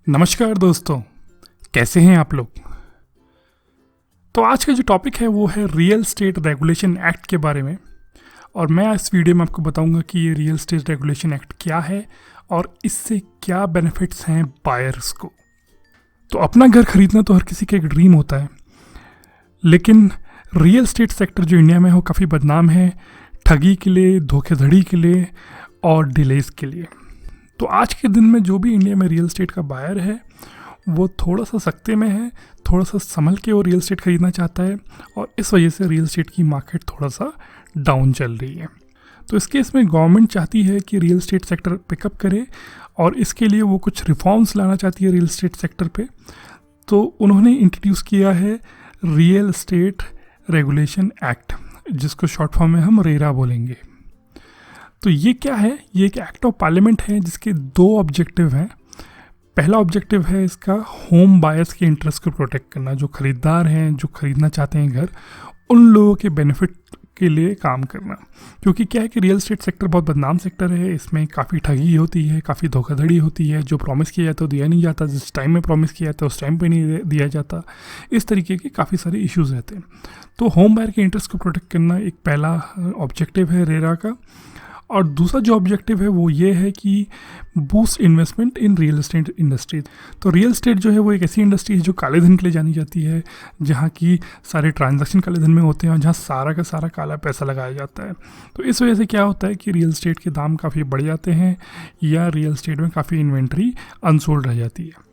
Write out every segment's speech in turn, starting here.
नमस्कार दोस्तों, कैसे हैं आप लोग। तो आज का जो टॉपिक है वो है रियल एस्टेट रेगुलेशन एक्ट के बारे में। और मैं इस वीडियो में आपको बताऊंगा कि ये रियल एस्टेट रेगुलेशन एक्ट क्या है और इससे क्या बेनिफिट्स हैं बायर्स को। तो अपना घर खरीदना तो हर किसी का एक ड्रीम होता है, लेकिन रियल एस्टेट सेक्टर जो इंडिया में है वो काफ़ी बदनाम है ठगी के लिए, धोखाधड़ी के लिए और डिलेज के लिए। तो आज के दिन में जो भी इंडिया में रियल एस्टेट का बायर है वो थोड़ा सा सख्ते में है, थोड़ा सा संभल के वो रियल एस्टेट खरीदना चाहता है और इस वजह से रियल एस्टेट की मार्केट थोड़ा सा डाउन चल रही है। तो इस केस में गवर्नमेंट चाहती है कि रियल एस्टेट सेक्टर पिकअप करे और इसके लिए वो कुछ रिफॉर्म्स लाना चाहती है रियल एस्टेट सेक्टर पे। तो उन्होंने इंट्रोड्यूस किया है रियल एस्टेट रेगुलेशन एक्ट, जिसको शॉर्ट फॉर्म में हम रेरा बोलेंगे। तो ये क्या है? ये एक एक्ट ऑफ पार्लियामेंट है जिसके दो ऑब्जेक्टिव हैं। पहला ऑब्जेक्टिव है इसका होम बायर्स के इंटरेस्ट को प्रोटेक्ट करना, जो ख़रीदार हैं, जो ख़रीदना चाहते हैं घर, उन लोगों के बेनिफिट के लिए काम करना। क्योंकि क्या है कि रियल एस्टेट सेक्टर बहुत बदनाम सेक्टर है, इसमें काफ़ी ठगी होती है, काफ़ी धोखाधड़ी होती है। जो प्रॉमिस किया जाता है वो दिया नहीं जाता, जिस टाइम में प्रॉमिस किया जाता है उस टाइम पे नहीं दिया जाता। इस तरीके के काफ़ी सारे इश्यूज़ रहते हैं। तो होम बायर के इंटरेस्ट को प्रोटेक्ट करना एक पहला ऑब्जेक्टिव है रेरा का। और दूसरा जो ऑब्जेक्टिव है वो ये है कि boost investment in real estate industry. तो रियल एस्टेट जो है वो एक ऐसी इंडस्ट्री है जो काले धन के लिए जानी जाती है, जहाँ की सारे ट्रांजैक्शन काले धन में होते हैं और जहाँ सारा का सारा काला पैसा लगाया जाता है। तो इस वजह से क्या होता है कि रियल एस्टेट के दाम काफ़ी बढ़ जाते हैं या रियल एस्टेट में काफ़ी इन्वेंट्री अनसोल्ड रह जाती है।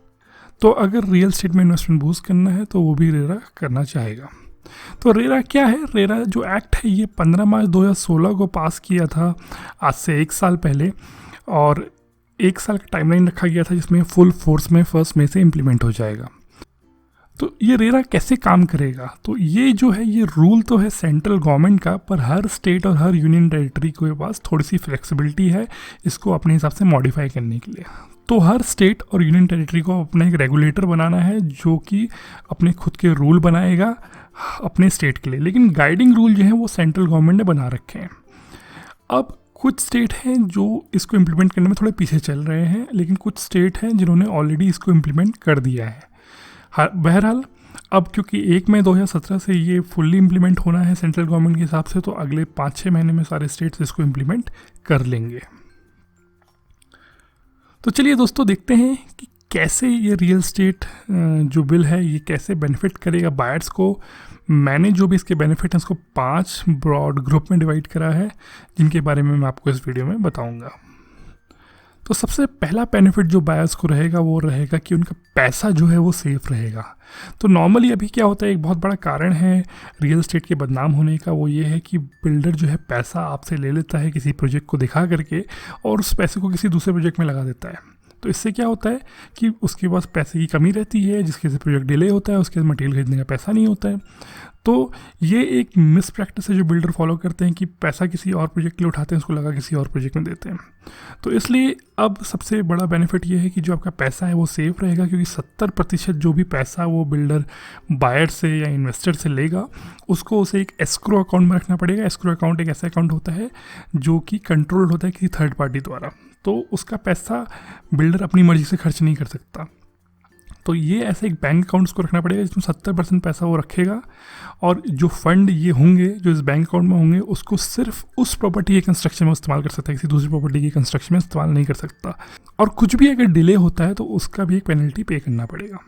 तो अगर रियल एस्टेट में इन्वेस्टमेंट बूस्ट करना है तो वो भी रेरा करना चाहेगा। तो रेरा क्या है? रेरा जो एक्ट है ये 15 मार्च 2016 को पास किया था, आज से 1 साल पहले, और 1 साल का टाइमलाइन रखा गया था जिसमें फुल फोर्स में 1 मई से इम्प्लीमेंट हो जाएगा। तो ये रेरा कैसे काम करेगा? तो ये जो है ये रूल तो है सेंट्रल गवर्नमेंट का, पर हर स्टेट और हर यूनियन टेरिटरी के पास थोड़ी सी फ्लेक्सिबिलिटी है इसको अपने हिसाब से मॉडिफाई करने के लिए। तो हर स्टेट और यूनियन टेरिटरी को अपना एक रेगुलेटर बनाना है जो कि अपने खुद के रूल बनाएगा अपने स्टेट के लिए, लेकिन गाइडिंग रूल जो है वो सेंट्रल गवर्नमेंट ने बना रखे हैं। अब कुछ स्टेट हैं जो इसको इम्प्लीमेंट करने में थोड़े पीछे चल रहे हैं, लेकिन कुछ स्टेट हैं जिन्होंने ऑलरेडी इसको इम्प्लीमेंट कर दिया है। बहरहाल अब क्योंकि 1 मई 2017 से ये फुल्ली इम्प्लीमेंट होना है सेंट्रल गवर्नमेंट के हिसाब से, तो अगले 5-6 महीने में सारे स्टेट्स इसको इम्प्लीमेंट कर लेंगे। तो चलिए दोस्तों देखते हैं कि कैसे ये रियल एस्टेट जो बिल है ये कैसे बेनिफिट करेगा बायर्स को। मैंने जो भी इसके बेनिफिट हैं उसको 5 ब्रॉड ग्रुप में डिवाइड करा है, जिनके बारे में मैं आपको इस वीडियो में बताऊंगा। तो सबसे पहला बेनिफिट जो बायर्स को रहेगा वो रहेगा कि उनका पैसा जो है वो सेफ रहेगा। तो नॉर्मली अभी क्या होता है, एक बहुत बड़ा कारण है रियल एस्टेट के बदनाम होने का, वो ये है कि बिल्डर जो है पैसा आपसे ले लेता है किसी प्रोजेक्ट को दिखा करके और उस पैसे को किसी दूसरे प्रोजेक्ट में लगा देता है। तो इससे क्या होता है कि उसके पास पैसे की कमी रहती है, जिसके से प्रोजेक्ट डिले होता है, उसके मटेरियल खरीदने का पैसा नहीं होता है। तो ये एक मिस प्रैक्टिस है जो बिल्डर फॉलो करते हैं कि पैसा किसी और प्रोजेक्ट के लिए उठाते हैं, उसको लगा किसी और प्रोजेक्ट में देते हैं। तो इसलिए अब सबसे बड़ा बेनिफिट ये है कि जो आपका पैसा है वो सेफ रहेगा, क्योंकि 70% जो भी पैसा वो बिल्डर बायर से या इन्वेस्टर से लेगा उसको उसे एक एस्क्रो अकाउंट में रखना पड़ेगा। एस्क्रो अकाउंट एक ऐसा अकाउंट होता है जो कि कंट्रोल्ड होता है किसी थर्ड पार्टी द्वारा, तो उसका पैसा बिल्डर अपनी मर्जी से खर्च नहीं कर सकता। तो ये ऐसे एक बैंक अकाउंट उसको रखना पड़ेगा जिसमें 70% पैसा वो रखेगा, और जो फंड ये होंगे जो इस बैंक अकाउंट में होंगे उसको सिर्फ उस प्रॉपर्टी के कंस्ट्रक्शन में इस्तेमाल कर सकता है, किसी दूसरी प्रॉपर्टी के कंस्ट्रक्शन में इस्तेमाल नहीं कर सकता। और कुछ भी अगर डिले होता है तो उसका भी एक पेनल्टी पे करना पड़ेगा।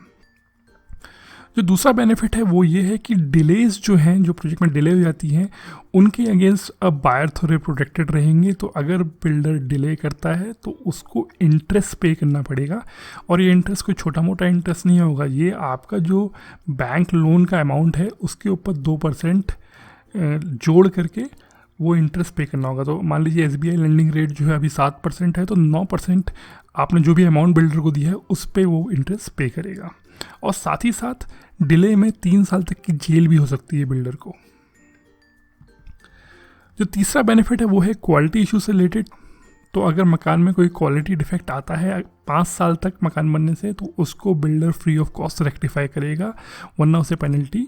जो दूसरा बेनिफिट है वो ये है कि डिलेज जो हैं, जो प्रोजेक्ट में डिले हो जाती हैं, उनके अगेंस्ट अब बायर थोड़े प्रोटेक्टेड रहेंगे। तो अगर बिल्डर डिले करता है तो उसको इंटरेस्ट पे करना पड़ेगा, और ये इंटरेस्ट कोई छोटा मोटा इंटरेस्ट नहीं होगा, ये आपका जो बैंक लोन का अमाउंट है उसके ऊपर 2% जोड़ करके वो इंटरेस्ट पे करना होगा। तो मान लीजिए SBI लेंडिंग रेट जो है अभी 7% है, तो 9% आपने जो भी अमाउंट बिल्डर को दिया है उस पर वो इंटरेस्ट पे करेगा। और साथ ही साथ डिले में 3 साल तक की जेल भी हो सकती है बिल्डर को। जो तीसरा बेनिफिट है वो है क्वालिटी इशू से रिलेटेड। तो अगर मकान में कोई क्वालिटी डिफेक्ट आता है 5 साल तक मकान बनने से, तो उसको builder free of cost rectify करेगा, वरना उसे पेनल्टी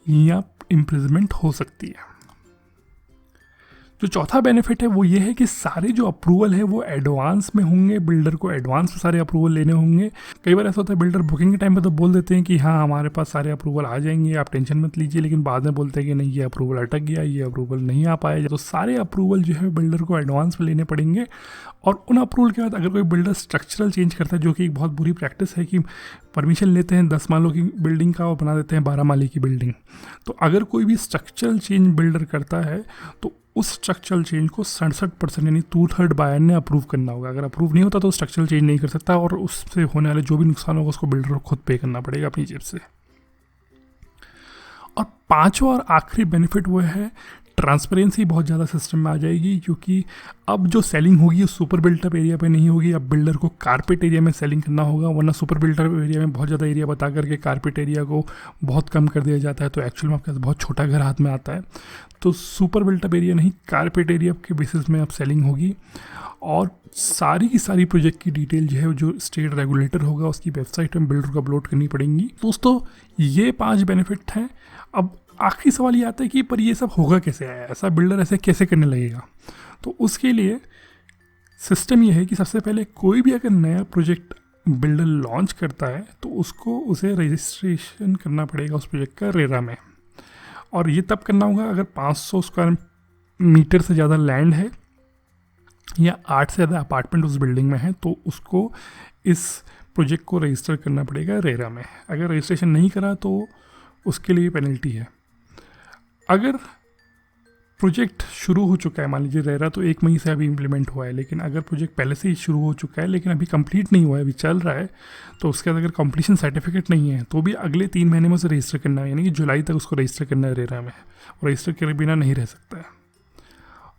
या इम्प्रिजमेंट हो सकती है। जो चौथा बेनिफिट है वो ये है कि सारे जो अप्रूवल है वो एडवांस में होंगे, बिल्डर को एडवांस में सारे अप्रूवल लेने होंगे। कई बार ऐसा होता है बिल्डर बुकिंग के टाइम पे तो बोल देते हैं कि हाँ हमारे पास सारे अप्रूवल आ जाएंगे, आप टेंशन मत लीजिए, लेकिन बाद में बोलते हैं कि नहीं ये अप्रूवल अटक गया, ये अप्रूवल नहीं आ पाया। तो सारे अप्रूवल जो है बिल्डर को एडवांस में लेने पड़ेंगे। और उन अप्रूवल के बाद अगर कोई बिल्डर स्ट्रक्चरल चेंज करता है, जो कि एक बहुत बुरी प्रैक्टिस है कि परमिशन लेते हैं 10 मालों की बिल्डिंग का और बना देते हैं 12 माले की बिल्डिंग। तो अगर कोई भी स्ट्रक्चरल चेंज बिल्डर करता है तो उस स्ट्रक्चरल चेंज को 67% यानी 2/3 बायर ने अप्रूव करना होगा। अगर अप्रूव नहीं होता तो स्ट्रक्चरल चेंज नहीं कर सकता, और उससे होने वाले जो भी नुकसान होगा उसको बिल्डर को खुद पे करना पड़ेगा अपनी जेब से। और पांचवा और आखिरी बेनिफिट वो है ट्रांसपेरेंसी बहुत ज़्यादा सिस्टम में आ जाएगी, क्योंकि अब जो सेलिंग होगी वो सुपर बिल्टअप एरिया पे नहीं होगी। अब बिल्डर को कारपेट एरिया में सेलिंग करना होगा, वरना सुपर बिल्टअप एरिया में बहुत ज़्यादा एरिया बता करके कारपेट एरिया को बहुत कम कर दिया जाता है, तो एक्चुअल में आपके पास बहुत छोटा घर हाथ में आता है। तो सुपर बिल्टअप एरिया नहीं, कारपेट एरिया के बेसिस में अब सेलिंग होगी। और सारी की सारी प्रोजेक्ट की डिटेल जो है जो स्टेट रेगुलेटर होगा उसकी वेबसाइट में बिल्डर को अपलोड करनी पड़ेंगी। दोस्तों ये 5 बेनिफिट हैं। अब आखिरी सवाल ये आता है कि पर ये सब होगा कैसे, ऐसा बिल्डर ऐसे कैसे करने लगेगा। तो उसके लिए सिस्टम ये है कि सबसे पहले कोई भी अगर नया प्रोजेक्ट बिल्डर लॉन्च करता है तो उसे रजिस्ट्रेशन करना पड़ेगा उस प्रोजेक्ट का रेरा में। और ये तब करना होगा अगर 500 स्क्वायर मीटर से ज़्यादा लैंड है या 8 से ज़्यादा अपार्टमेंट उस बिल्डिंग में है, तो उसको इस प्रोजेक्ट को रजिस्टर करना पड़ेगा रेरा में। अगर रजिस्ट्रेशन नहीं करा तो उसके लिए पेनल्टी है। अगर प्रोजेक्ट शुरू हो चुका है, मान लीजिए रेरा तो 1 मई से अभी इम्प्लीमेंट हुआ है, लेकिन अगर प्रोजेक्ट पहले से ही शुरू हो चुका है लेकिन अभी कंप्लीट नहीं हुआ है, अभी चल रहा है, तो उसके बाद अगर कंप्लीशन सर्टिफिकेट नहीं है तो भी अगले 3 महीने में उसे रजिस्टर करना है, यानी कि जुलाई तक उसको रजिस्टर करना है रेरा में। और रजिस्टर करे बिना नहीं रह सकता है।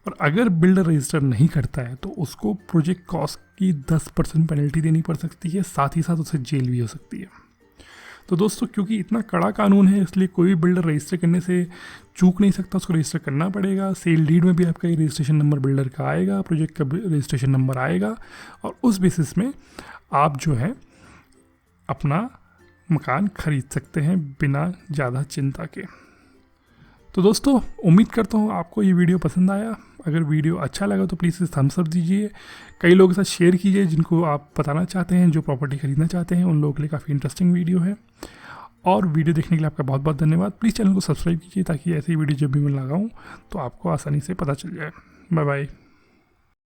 और अगर बिल्डर रजिस्टर नहीं करता है तो उसको प्रोजेक्ट कॉस्ट की 10% पेनल्टी देनी पड़ सकती है, साथ ही साथ उसे जेल भी हो सकती है। तो दोस्तों क्योंकि इतना कड़ा कानून है इसलिए कोई भी बिल्डर रजिस्टर करने से चूक नहीं सकता, उसको रजिस्टर करना पड़ेगा। सेल डीड में भी आपका ये रजिस्ट्रेशन नंबर बिल्डर का आएगा, प्रोजेक्ट का रजिस्ट्रेशन नंबर आएगा, और उस बेसिस में आप जो है अपना मकान खरीद सकते हैं बिना ज़्यादा चिंता के। तो दोस्तों उम्मीद करता हूँ आपको ये वीडियो पसंद आया। अगर वीडियो अच्छा लगा तो प्लीज़ थम्स अप दीजिए, कई लोगों के साथ शेयर कीजिए जिनको आप बताना चाहते हैं, जो प्रॉपर्टी खरीदना चाहते हैं, उन लोगों के लिए काफ़ी इंटरेस्टिंग वीडियो है। और वीडियो देखने के लिए आपका बहुत बहुत धन्यवाद। प्लीज़ चैनल को सब्सक्राइब कीजिए ताकि ऐसी वीडियो जब भी मैं लगाऊँ तो आपको आसानी से पता चल जाए। Bye bye.